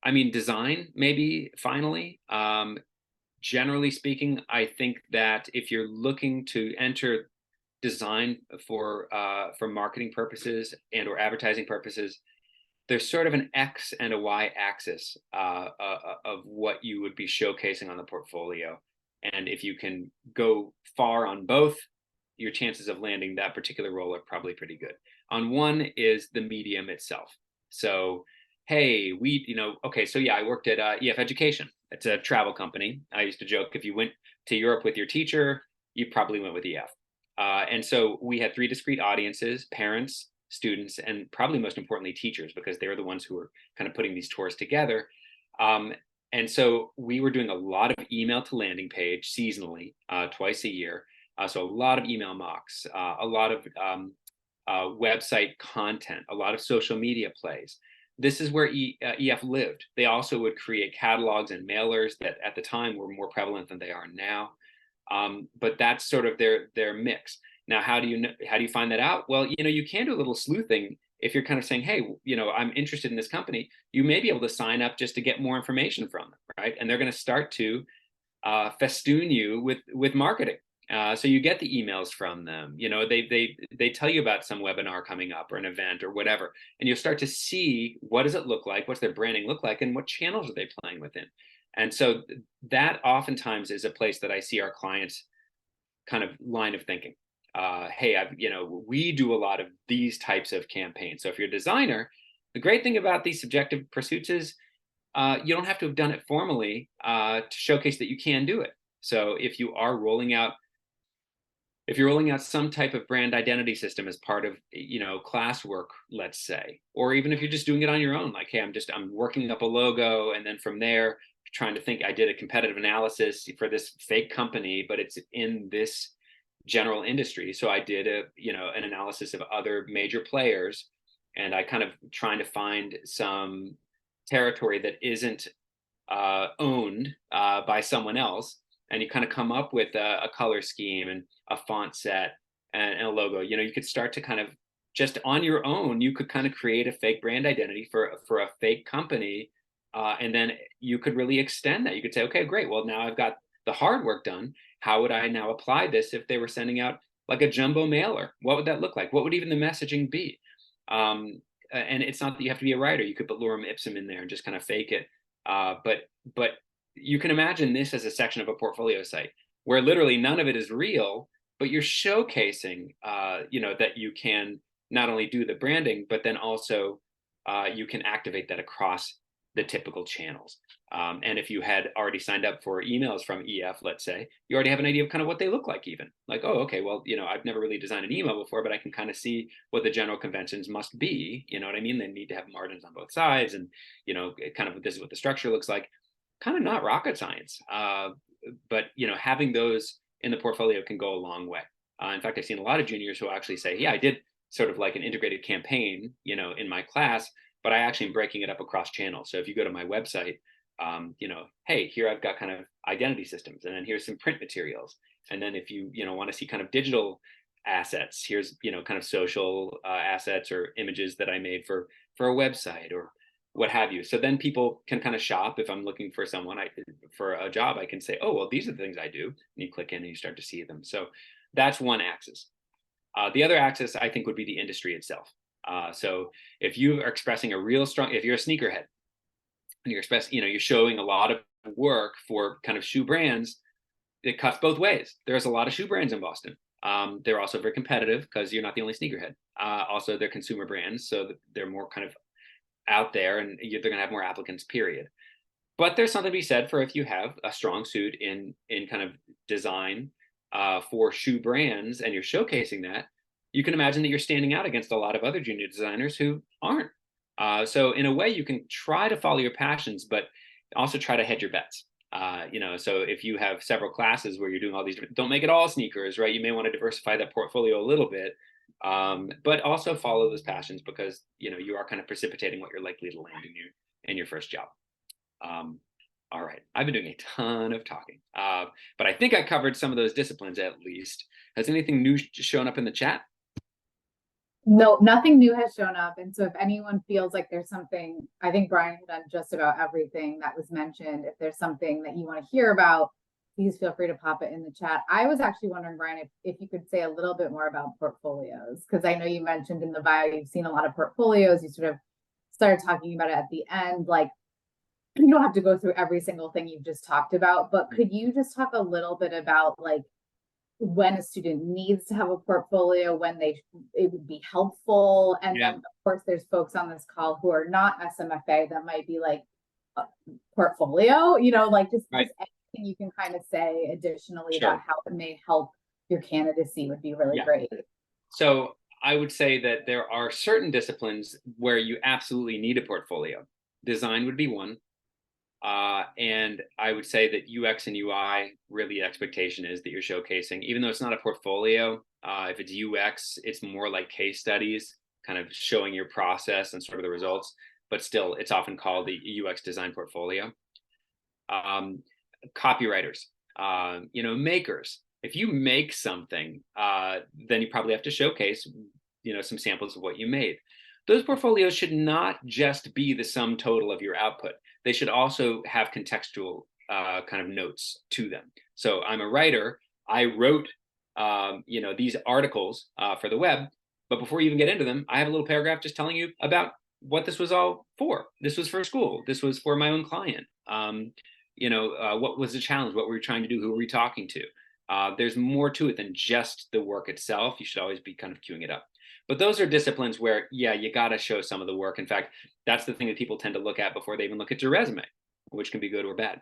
I mean, design, maybe finally. Generally speaking, I think that if you're looking to enter designed for marketing purposes and or advertising purposes, there's sort of an X and a Y axis of what you would be showcasing on the portfolio. And if you can go far on both, your chances of landing that particular role are probably pretty good. On one is the medium itself. So, hey, okay, so yeah, I worked at EF Education. It's a travel company. I used to joke, if you went to Europe with your teacher, you probably went with EF. And so we had three discrete audiences: parents, students, and probably most importantly, teachers, because they were the ones who were kind of putting these tours together. And so we were doing a lot of email to landing page seasonally, twice a year. So a lot of email mocks, a lot of website content, a lot of social media plays. This is where EF lived. They also would create catalogs and mailers that at the time were more prevalent than they are now. But that's sort of their mix. Now, how do you find that out? Well, you can do a little sleuthing. If you're kind of saying, hey, I'm interested in this company, you may be able to sign up just to get more information from them, right? And they're going to start to festoon you with marketing. So you get the emails from them. They tell you about some webinar coming up or an event or whatever, and you'll start to see, what does it look like? What's their branding look like? And what channels are they playing within? And so that oftentimes is a place that I see our clients kind of line of thinking. Hey, we do a lot of these types of campaigns. So if you're a designer, the great thing about these subjective pursuits is you don't have to have done it formally to showcase that you can do it. So if you're rolling out some type of brand identity system as part of classwork, let's say, or even if you're just doing it on your own, like, hey, I'm working up a logo, and then from there trying to think, I did a competitive analysis for this fake company, but it's in this general industry. So I did an analysis of other major players, and I kind of trying to find some territory that isn't owned by someone else. And you kind of come up with a color scheme and a font set and a logo. You could start to kind of just on your own, you could kind of create a fake brand identity for a fake company. And then you could really extend that. You could say, okay, great. Well, now I've got the hard work done. How would I now apply this if they were sending out like a jumbo mailer? What would that look like? What would even the messaging be? And it's not that you have to be a writer. You could put lorem ipsum in there and just kind of fake it. But you can imagine this as a section of a portfolio site where literally none of it is real, but you're showcasing, that you can not only do the branding, but then also you can activate that across the typical channels. And if you had already signed up for emails from EF, let's say, you already have an idea of kind of what they look like even. Like, oh, okay, well, I've never really designed an email before, but I can kind of see what the general conventions must be. You know what I mean? They need to have margins on both sides, and, kind of this is what the structure looks like. Kind of not rocket science. But, having those in the portfolio can go a long way. In fact, I've seen a lot of juniors who actually say, yeah, I did sort of like an integrated campaign, in my class, but I actually am breaking it up across channels. So if you go to my website, hey, here I've got kind of identity systems, and then here's some print materials. And then if you, want to see kind of digital assets, here's, kind of social assets or images that I made for a website or what have you. So then people can kind of shop. If I'm looking for someone for a job, I can say, oh, well, these are the things I do. And you click in and you start to see them. So that's one axis. The other axis, I think, would be the industry itself. So if you are expressing a real strong, if you're a sneakerhead and you're expressing, you're showing a lot of work for kind of shoe brands, it cuts both ways. There's a lot of shoe brands in Boston. They're also very competitive because you're not the only sneakerhead. Also, they're consumer brands, so they're more kind of out there, and they're going to have more applicants, period. But there's something to be said for if you have a strong suit in kind of design for shoe brands and you're showcasing that, you can imagine that you're standing out against a lot of other junior designers who aren't. So in a way, you can try to follow your passions, but also try to hedge your bets. So if you have several classes where you're doing all these, don't make it all sneakers, right? You may want to diversify that portfolio a little bit, but also follow those passions, because you are kind of precipitating what you're likely to land in your first job. All right, I've been doing a ton of talking, but I think I covered some of those disciplines at least. Has anything new shown up in the chat? No, nothing new has shown up. And so if anyone feels like there's something, I think Brian had done just about everything that was mentioned. If there's something that you want to hear about, please feel free to pop it in the chat. I was actually wondering, Brian, if you could say a little bit more about portfolios, because I know you mentioned in the bio you've seen a lot of portfolios. You sort of started talking about it at the end. Like, you don't have to go through every single thing you've just talked about, but could you just talk a little bit about like when a student needs to have a portfolio, when it would be helpful, and Yeah, then of course there's folks on this call who are not SMFA that might be like a portfolio, like just right. anything you can kind of say additionally about Sure. how it may help your candidacy would be really Yeah. great. So I would say that there are certain disciplines where you absolutely need a portfolio. Design would be one. And I would say that UX and UI, really the expectation is that you're showcasing, even though it's not a portfolio, if it's UX, it's more like case studies, kind of showing your process and sort of the results, but still it's often called the UX design portfolio. Um, Copywriters, makers. If you make something, then you probably have to showcase, some samples of what you made. Those portfolios should not just be the sum total of your output. They should also have contextual kind of notes to them. So I'm a writer. I wrote, these articles for the web, but before you even get into them, I have a little paragraph just telling you about what this was all for. This was for school. This was for my own client. What was the challenge? What were we trying to do? Who were we talking to? There's more to it than just the work itself. You should always be kind of queuing it up. But those are disciplines where, yeah, you got to show some of the work. In fact, that's the thing that people tend to look at before they even look at your resume, which can be good or bad.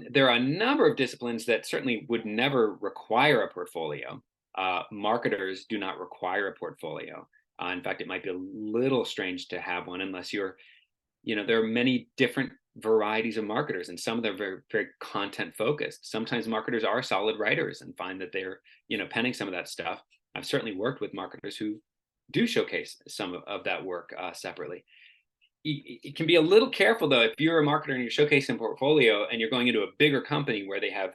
There are a number of disciplines that certainly would never require a portfolio. Marketers do not require a portfolio. In fact, it might be a little strange to have one unless there are many different varieties of marketers, and some of them are very, very content focused. Sometimes marketers are solid writers and find that they're, penning some of that stuff. I've certainly worked with marketers who do showcase some of that work separately. It can be a little careful though, if you're a marketer and you're showcasing a portfolio and you're going into a bigger company where they have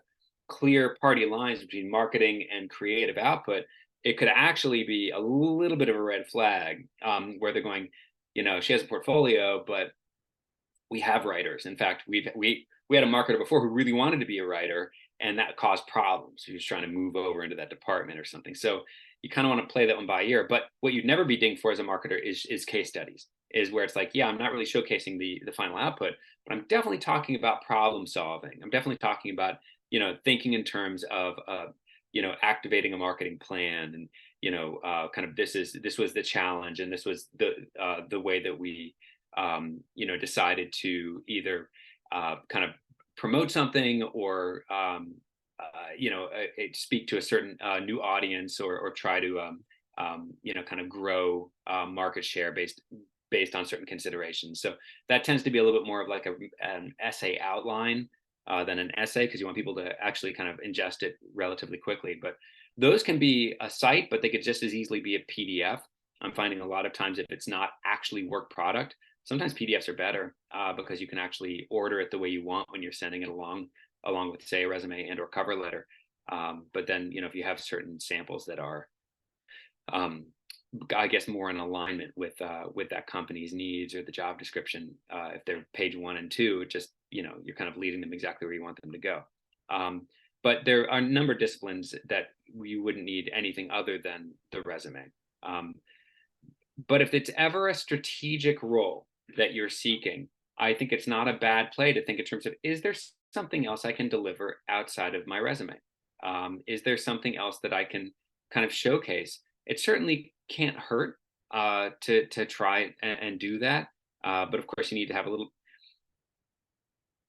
clear party lines between marketing and creative output, it could actually be a little bit of a red flag where they're going, she has a portfolio, but we have writers. In fact, we had a marketer before who really wanted to be a writer, and that caused problems. He was trying to move over into that department or something. So you kind of want to play that one by ear. But what you'd never be dinged for as a marketer is case studies, is where it's like, yeah, I'm not really showcasing the final output, but I'm definitely talking about problem solving. I'm definitely talking about thinking in terms of activating a marketing plan, and kind of this was the challenge, and this was the way that we decided to either kind of promote something or speak to a certain new audience, or try to kind of grow market share based on certain considerations. So that tends to be a little bit more of like an essay outline than an essay, because you want people to actually kind of ingest it relatively quickly. But those can be a site, but they could just as easily be a PDF. I'm finding a lot of times if it's not actually work product, sometimes PDFs are better because you can actually order it the way you want when you're sending it along with, say, a resume and or cover letter. But then, if you have certain samples that are, I guess, more in alignment with that company's needs or the job description, if they're page 1 and 2, it just, you're kind of leading them exactly where you want them to go. But there are a number of disciplines that you wouldn't need anything other than the resume. But if it's ever a strategic role that you're seeking, I think it's not a bad play to think in terms of, is there something else I can deliver outside of my resume? Is there something else that I can kind of showcase? It certainly can't hurt to try and do that. But of course, you need to have a little.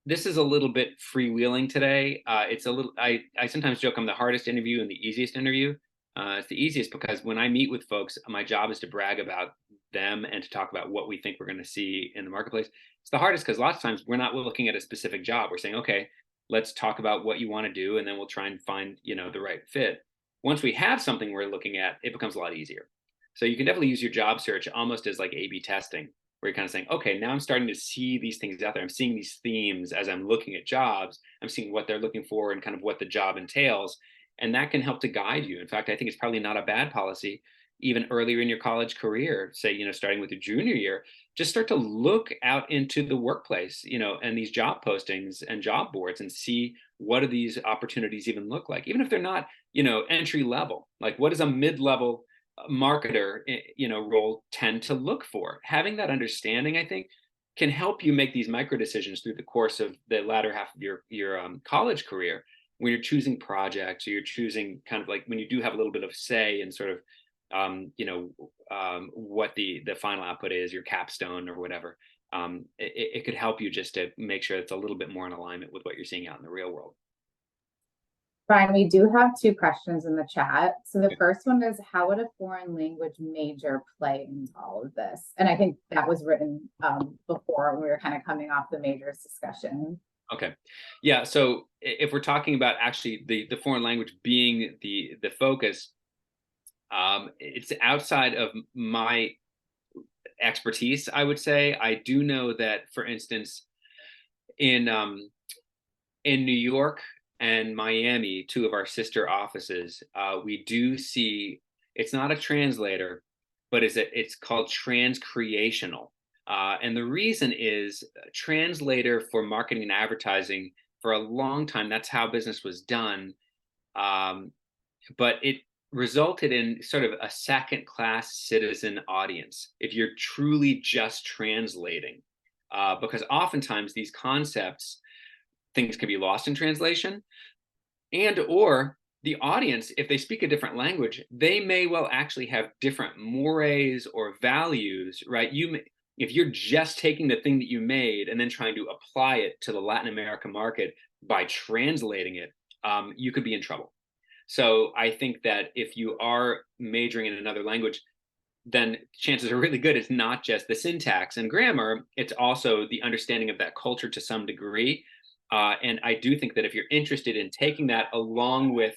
This is a little bit freewheeling today. It's a little. I sometimes joke I'm the hardest interview and the easiest interview. It's the easiest because when I meet with folks, my job is to brag about them and to talk about what we think we're going to see in the marketplace. It's the hardest because lots of times we're not looking at a specific job. We're saying, okay, let's talk about what you want to do, and then we'll try and find the right fit. Once we have something we're looking at, it becomes a lot easier. So you can definitely use your job search almost as like A/B testing, where you're kind of saying, okay, now I'm starting to see these things out there. I'm seeing these themes as I'm looking at jobs. I'm seeing what they're looking for and kind of what the job entails. And that can help to guide you. In fact, I think it's probably not a bad policy even earlier in your college career, say, starting with your junior year, just start to look out into the workplace, and these job postings and job boards, and see what do these opportunities even look like, even if they're not, entry level. Like, what does a mid-level marketer, role tend to look for? Having that understanding, I think, can help you make these micro decisions through the course of the latter half of your college career, when you're choosing projects, or you're choosing, kind of like, when you do have a little bit of say in sort of, what the final output is, your capstone or whatever. It could help you just to make sure it's a little bit more in alignment with what you're seeing out in the real world. Brian, we do have two questions in the chat. So the first one is, how would a foreign language major play into all of this? And I think that was written before we were kind of coming off the majors discussion. Okay. Yeah. So if we're talking about actually the foreign language being the focus, it's outside of my expertise, I would say. I do know that, for instance, in New York and Miami, two of our sister offices, we do see, it's not a translator, but it's called transcreational. And the reason is, translator for marketing and advertising, for a long time, that's how business was done. But it resulted in sort of a second class citizen audience if you're truly just translating, because oftentimes these concepts, things can be lost in translation, and or the audience, if they speak a different language, they may well actually have different mores or values, right? If you're just taking the thing that you made and then trying to apply it to the Latin American market by translating it, you could be in trouble. So I think that if you are majoring in another language, then chances are really good it's not just the syntax and grammar, it's also the understanding of that culture to some degree. And I do think that if you're interested in taking that along with,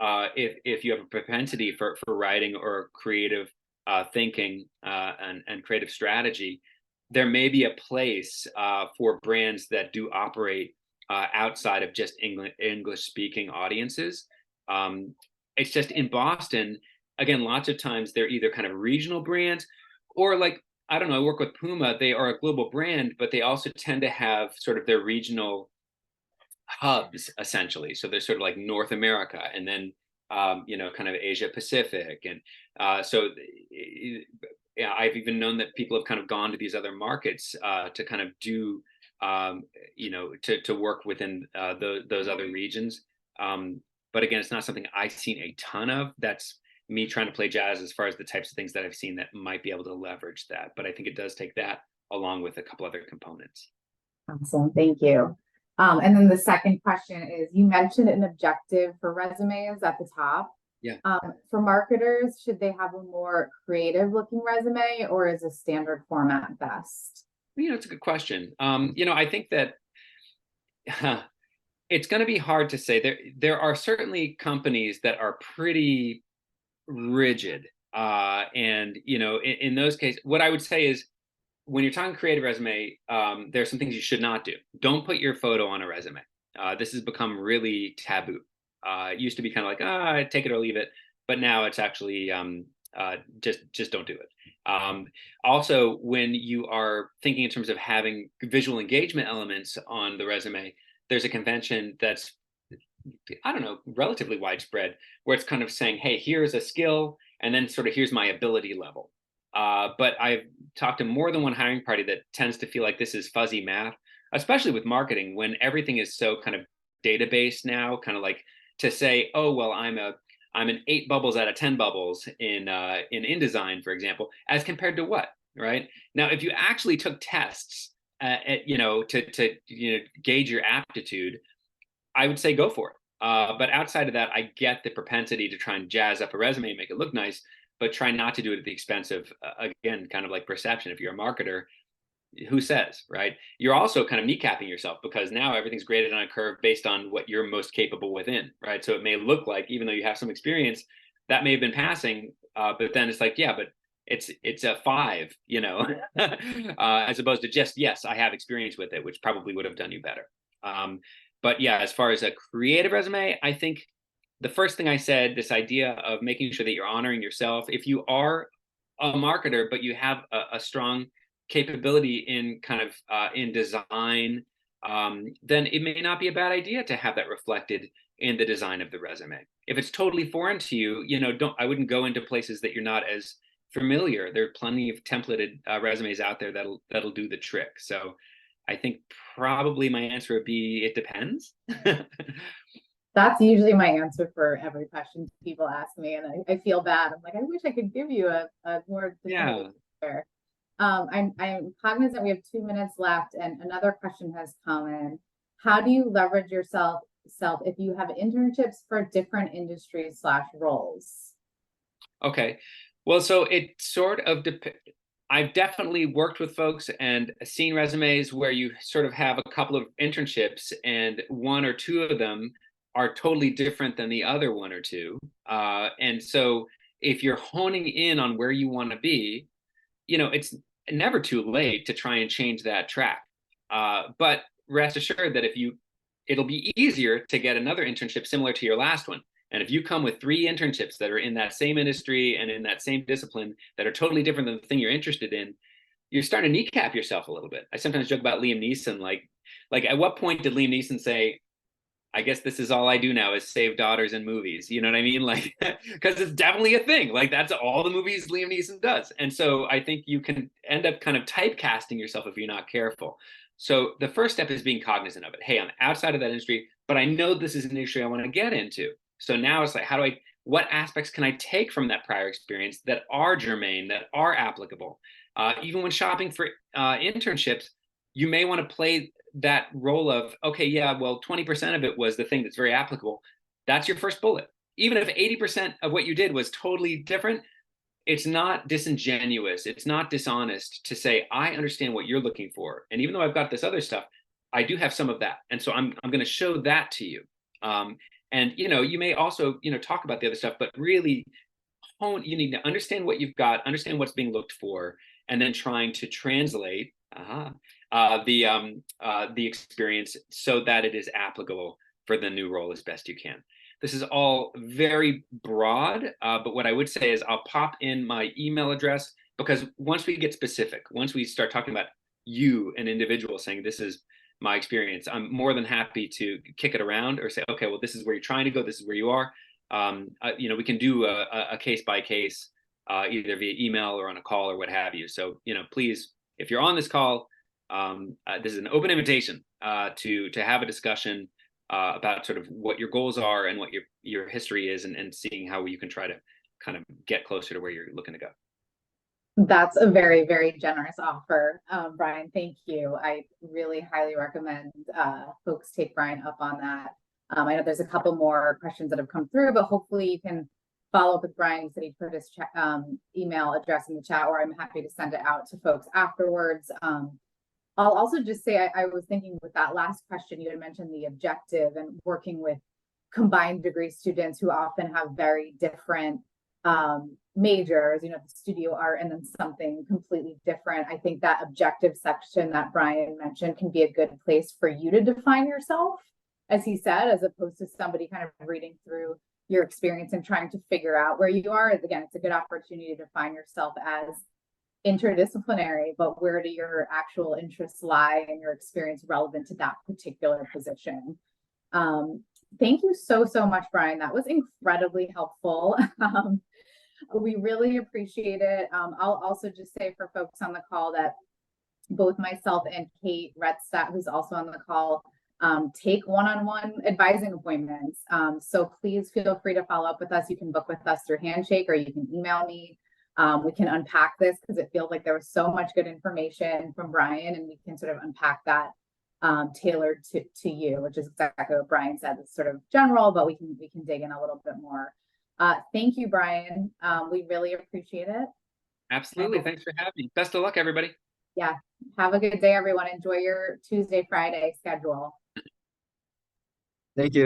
if you have a propensity for writing or creative thinking, and creative strategy, there may be a place for brands that do operate outside of just English speaking audiences. It's just, in Boston, again, lots of times they're either kind of regional brands, or, like, I don't know, I work with Puma, they are a global brand, but they also tend to have sort of their regional hubs, essentially. So they're sort of like North America, and then kind of Asia Pacific, and yeah, I've even known that people have kind of gone to these other markets to kind of do to work within those other regions. But again, it's not something I've seen a ton of. That's me trying to play jazz as far as the types of things that I've seen that might be able to leverage that. But I think it does take that along with a couple other components. Awesome, thank you. And then the second question is, you mentioned an objective for resumes at the top. Yeah. For marketers, should they have a more creative looking resume, or is a standard format best? It's a good question. I think that it's going to be hard to say. There are certainly companies that are pretty rigid. And, in those cases, what I would say is, when you're talking creative resume, there are some things you should not do. Don't put your photo on a resume. This has become really taboo. It used to be kind of like, take it or leave it, but now it's actually just don't do it. Also, when you are thinking in terms of having visual engagement elements on the resume, there's a convention that's, I don't know, relatively widespread, where it's kind of saying, hey, here's a skill, and then sort of here's my ability level. But I've talked to more than one hiring party that tends to feel like this is fuzzy math, especially with marketing, when everything is so kind of database now, kind of like to say, oh, well, I'm an 8 bubbles out of 10 bubbles in InDesign, for example, as compared to what, right? Now, if you actually took tests, to gauge your aptitude, I would say go for it. But outside of that, I get the propensity to try and jazz up a resume and make it look nice, but try not to do it at the expense of, again, kind of like perception. If you're a marketer, who says, right? You're also kind of kneecapping yourself, because now everything's graded on a curve based on what you're most capable within, right? So it may look like, even though you have some experience, that may have been passing, but then it's like, yeah, but it's a 5, as opposed to just, yes, I have experience with it, which probably would have done you better. But yeah, as far as a creative resume, I think the first thing I said, this idea of making sure that you're honoring yourself. If you are a marketer, but you have a strong capability in kind of in design, then it may not be a bad idea to have that reflected in the design of the resume. If it's totally foreign to you, I wouldn't go into places that you're not as familiar. There are plenty of templated resumes out there that'll do the trick. So I think probably my answer would be it depends. That's usually my answer for every question people ask me, and I feel bad. I'm like, I wish I could give you a more definitive answer. I'm cognizant we have 2 minutes left, and another question has come in. How do you leverage yourself if you have internships for different industries / roles? Okay. Well, so it sort of depends. I've definitely worked with folks and seen resumes where you sort of have a couple of internships and one or two of them are totally different than the other one or two. And so if you're honing in on where you want to be, it's never too late to try and change that track. But rest assured that it'll be easier to get another internship similar to your last one. And if you come with 3 internships that are in that same industry and in that same discipline that are totally different than the thing you're interested in, you're starting to kneecap yourself a little bit. I sometimes joke about Liam Neeson, like at what point did Liam Neeson say, I guess this is all I do now is save daughters in movies. You know what I mean? Like, because it's definitely a thing. Like, that's all the movies Liam Neeson does. And so I think you can end up kind of typecasting yourself if you're not careful. So the first step is being cognizant of it. Hey, I'm outside of that industry, but I know this is an industry I want to get into. So now it's like, what aspects can I take from that prior experience that are germane, that are applicable? Even when shopping for internships, you may want to play that role of, okay, yeah, well, 20% of it was the thing that's very applicable. That's your first bullet. Even if 80% of what you did was totally different, it's not disingenuous. It's not dishonest to say, I understand what you're looking for. And even though I've got this other stuff, I do have some of that. And so I'm going to show that to you. And, you may also, talk about the other stuff, but really you need to understand what you've got, understand what's being looked for, and then trying to translate the experience so that it is applicable for the new role as best you can. This is all very broad, but what I would say is I'll pop in my email address, because once we get specific, once we start talking about you, an individual, saying this is my experience, I'm more than happy to kick it around or say, okay, well, this is where you're trying to go, this is where you are. We can do a case by case, either via email or on a call or what have you. So, please, if you're on this call, this is an open invitation to have a discussion about sort of what your goals are and what your history is, and seeing how you can try to kind of get closer to where you're looking to go. That's a very, very generous offer, Brian. Thank you. I really highly recommend folks take Brian up on that. I know there's a couple more questions that have come through, but hopefully you can follow up with Brian. He said he put his email address in the chat, or I'm happy to send it out to folks afterwards. I'll also just say I was thinking with that last question, you had mentioned the objective and working with combined degree students who often have very different majors, the studio art and then something completely different. I think that objective section that Brian mentioned can be a good place for you to define yourself, as he said, as opposed to somebody kind of reading through your experience and trying to figure out where you are. Again, it's a good opportunity to define yourself as interdisciplinary, but where do your actual interests lie and your experience relevant to that particular position. Thank you so much, Brian. That was incredibly helpful. We really appreciate it. I'll also just say for folks on the call that both myself and Kate Redstadt, who's also on the call, take one-on-one advising appointments. So please feel free to follow up with us. You can book with us through Handshake, or you can email me. We can unpack this, because it feels like there was so much good information from Brian, and we can sort of unpack that tailored to you, which is exactly what Brian said. It's sort of general, but we can dig in a little bit more. Thank you, Brian. We really appreciate it. Absolutely. Thanks for having me. Best of luck, everybody. Yeah. Have a good day, everyone. Enjoy your Tuesday, Friday schedule. Thank you.